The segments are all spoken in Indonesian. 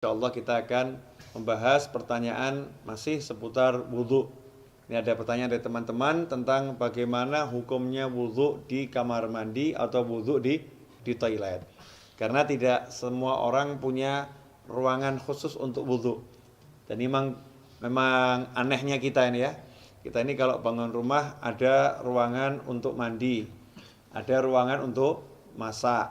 Insyaallah kita akan membahas pertanyaan masih seputar wudhu. Ini ada pertanyaan dari teman-teman tentang bagaimana hukumnya wudhu di kamar mandi atau wudhu di toilet. Karena tidak semua orang punya ruangan khusus untuk wudhu. Dan memang anehnya kita ini ya. Kita ini kalau bangun rumah ada ruangan untuk mandi, ada ruangan untuk masak,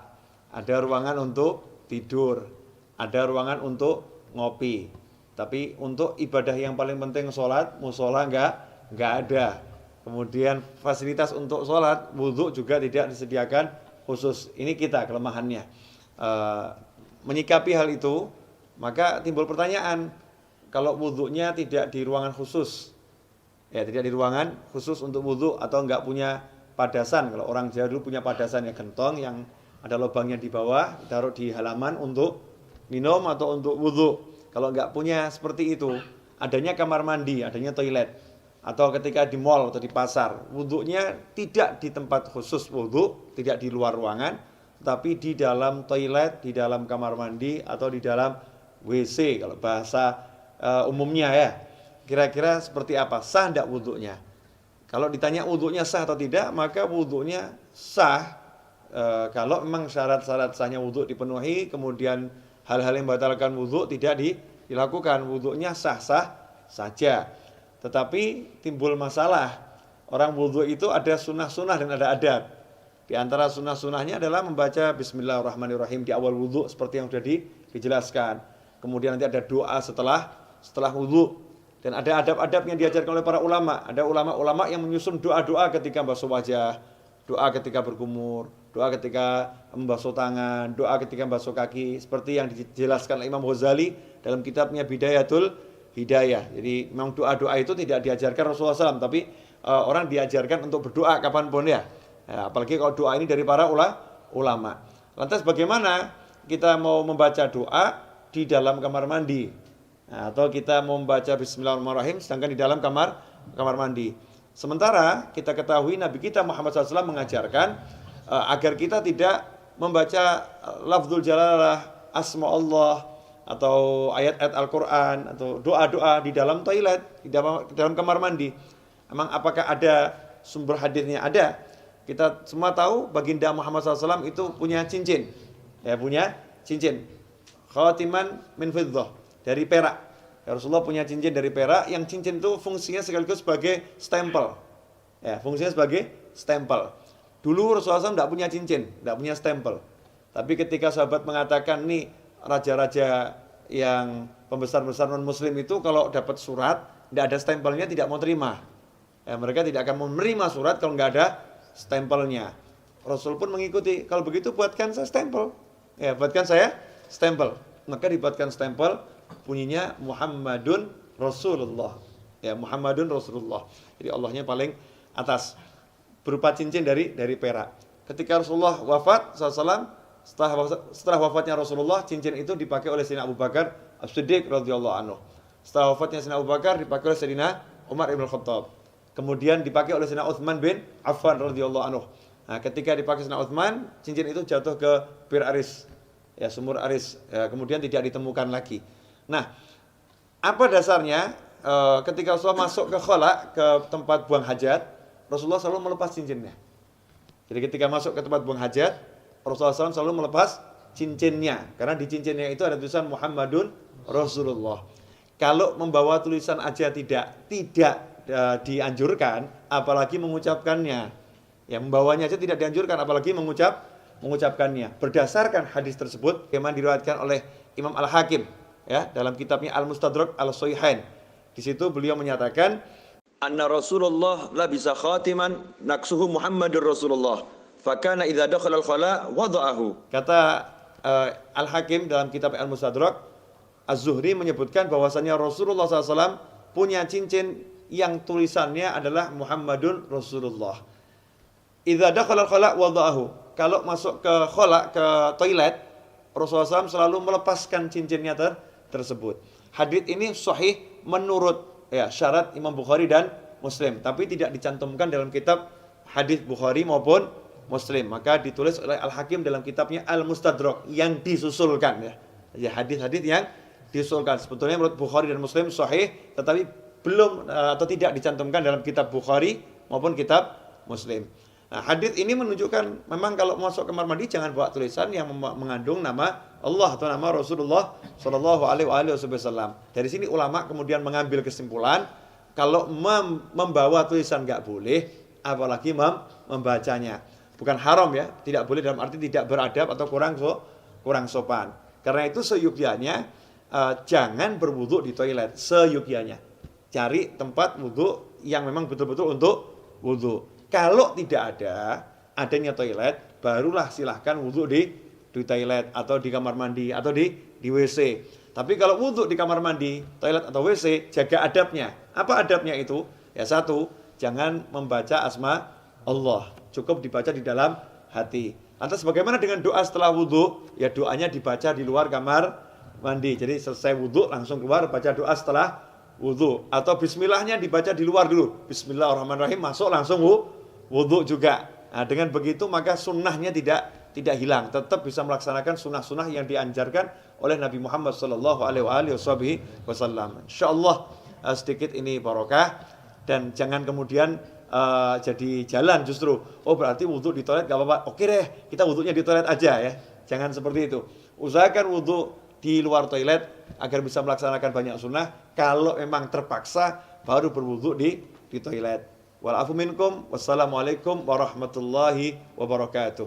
ada ruangan untuk tidur, ada ruangan untuk ngopi. Tapi untuk ibadah yang paling penting sholat, musola enggak ada. Kemudian fasilitas untuk sholat, wudhu juga tidak disediakan khusus. Ini kita kelemahannya. Menyikapi hal itu, maka timbul pertanyaan, kalau wudhunya tidak di ruangan khusus, ya tidak di ruangan khusus untuk wudhu atau enggak punya padasan. Kalau orang Jawa dulu punya padasan ya, gentong yang ada lubangnya di bawah, taruh di halaman untuk minum atau untuk wudhu. Kalau nggak punya seperti itu, adanya kamar mandi, adanya toilet, atau ketika di mall atau di pasar, wudhunya tidak di tempat khusus wudhu, tidak di luar ruangan, tapi di dalam toilet, di dalam kamar mandi, atau di dalam WC kalau bahasa umumnya ya. Kira-kira seperti apa? Sah tidak wudhunya? Kalau ditanya wudhunya sah atau tidak, maka wudhunya sah kalau memang syarat-syarat sahnya wudhu dipenuhi, kemudian hal-hal yang membatalkan wudhu tidak dilakukan, wudhunya sah-sah saja. Tetapi timbul masalah, orang wudhu itu ada sunnah-sunnah dan ada adab. Di antara sunnah-sunnahnya adalah membaca Bismillahirrahmanirrahim di awal wudhu seperti yang sudah dijelaskan. Kemudian nanti ada doa setelah wudhu. Dan ada adab-adab yang diajarkan oleh para ulama. Ada ulama-ulama yang menyusun doa-doa ketika basuh wajah, doa ketika berkumur, doa ketika membasuh tangan, doa ketika membasuh kaki, seperti yang dijelaskan oleh Imam Ghazali dalam kitabnya Bidayatul Hidayah. Jadi memang doa-doa itu tidak diajarkan Rasulullah SAW, tapi orang diajarkan untuk berdoa kapanpun ya. Apalagi kalau doa ini dari para ulama. Lantas bagaimana kita mau membaca doa di dalam kamar mandi? Atau kita mau membaca Bismillahirrahmanirrahim sedangkan di dalam kamar mandi. Sementara kita ketahui Nabi kita Muhammad SAW mengajarkan agar kita tidak membaca lafzul jalalah, asma Allah, atau ayat-ayat Al-Quran, atau doa-doa di dalam toilet, di dalam kamar mandi. Emang apakah ada sumber hadisnya? Ada. Kita semua tahu baginda Muhammad SAW itu punya cincin. Ya, punya cincin. Khatiman min fiddah, dari perak. Ya, Rasulullah punya cincin dari perak, yang cincin itu fungsinya sekaligus sebagai stempel. Ya, fungsinya sebagai stempel. Dulu Rasulullah SAW tidak punya cincin, tidak punya stempel. Tapi ketika sahabat mengatakan, nih raja-raja yang pembesar-besar non-muslim itu kalau dapat surat, tidak ada stempelnya tidak mau terima. Ya, mereka tidak akan menerima surat kalau nggak ada stempelnya. Rasul pun mengikuti, kalau begitu buatkan saya stempel. Ya, buatkan saya stempel. Maka dibuatkan stempel, bunyinya Muhammadun Rasulullah. Ya, Muhammadun Rasulullah. Jadi Allahnya paling atas, berupa cincin dari perak. Ketika Rasulullah wafat SAW, setelah wafatnya Rasulullah, cincin itu dipakai oleh Sayyidina Abu Bakar As-Siddiq radhiyallahu anhu. Setelah wafatnya Sayyidina Abu Bakar dipakai oleh Sayyidina Umar ibn Khattab. Kemudian dipakai oleh Sayyidina Utsman bin Affan radhiyallahu anhu. Nah, ketika dipakai Sayyidina Utsman, cincin itu jatuh ke Bir Aris, ya, sumur Aris. Ya, kemudian tidak ditemukan lagi. Nah, apa dasarnya? Ketika Rasulullah masuk ke khala, ke tempat buang hajat, Rasulullah selalu melepas cincinnya. Jadi ketika masuk ke tempat buang hajat, Rasulullah SAW selalu melepas cincinnya. Karena di cincinnya itu ada tulisan Muhammadun Rasulullah. Kalau membawa tulisan aja tidak dianjurkan, apalagi mengucapkannya. Ya, membawanya aja tidak dianjurkan, apalagi mengucapkannya. Berdasarkan hadis tersebut, yang diriwayatkan oleh Imam Al-Hakim, ya, dalam kitabnya Al-Mustadrak Al-Sahihain. Di situ beliau menyatakan, anna Rasulullah labisa khatiman naksuhu Muhammadur Rasulullah fakana idza dakhala al-khala wada'ahu. Kata Al-Hakim dalam kitab Al-Mustadrak, Az-Zuhri menyebutkan bahwasanya Rasulullah SAW punya cincin yang tulisannya adalah Muhammadun Rasulullah. Idza dakhala al-khala wada'ahu. Kalau masuk ke khala, ke toilet, Rasulullah SAW selalu melepaskan cincinnya tersebut. Hadits ini sahih menurut syarat Imam Bukhari dan Muslim, tapi tidak dicantumkan dalam kitab hadis Bukhari maupun Muslim. Maka ditulis oleh Al-Hakim dalam kitabnya Al-Mustadrak yang disusulkan, ya hadis-hadis yang diusulkan. Sebetulnya menurut Bukhari dan Muslim sahih, tetapi belum atau tidak dicantumkan dalam kitab Bukhari maupun kitab Muslim. Nah, hadis ini menunjukkan memang kalau masuk kamar mandi jangan bawa tulisan yang mengandung nama Allah atau nama Rasulullah Shallallahu Alaihi Wasallam. Dari sini ulama kemudian mengambil kesimpulan kalau membawa tulisan nggak boleh, apalagi membacanya. Bukan haram ya, tidak boleh dalam arti tidak beradab atau kurang sopan. Karena itu seyukyanya jangan berwudu di toilet, seyukyanya. Cari tempat wudu yang memang betul-betul untuk wudu. Kalau tidak adanya toilet, barulah silahkan wudu di toilet atau di kamar mandi atau di WC. Tapi kalau wudu di kamar mandi, toilet atau WC, jaga adabnya. Apa adabnya itu? Ya satu, jangan membaca asma Allah. Cukup dibaca di dalam hati. Lantas bagaimana dengan doa setelah wudu? Ya doanya dibaca di luar kamar mandi. Jadi selesai wudu langsung keluar baca doa setelah wudu. Atau bismillahnya dibaca di luar dulu. Bismillahirrahmanirrahim, masuk langsung wudu juga. Nah, dengan begitu maka sunnahnya tidak hilang, tetap bisa melaksanakan sunnah-sunnah yang dianjarkan oleh Nabi Muhammad Sallallahu Alaihi Wasallam. Insyaallah sedikit ini barokah dan jangan kemudian jadi jalan justru. Oh berarti wudu di toilet gak apa-apa. Oke deh, kita wudunya di toilet aja ya. Jangan seperti itu. Usahakan wudu di luar toilet agar bisa melaksanakan banyak sunnah. Kalau memang terpaksa baru berwudu di toilet. Wal afu minkum. Wassalamualaikum warahmatullahi wabarakatuh.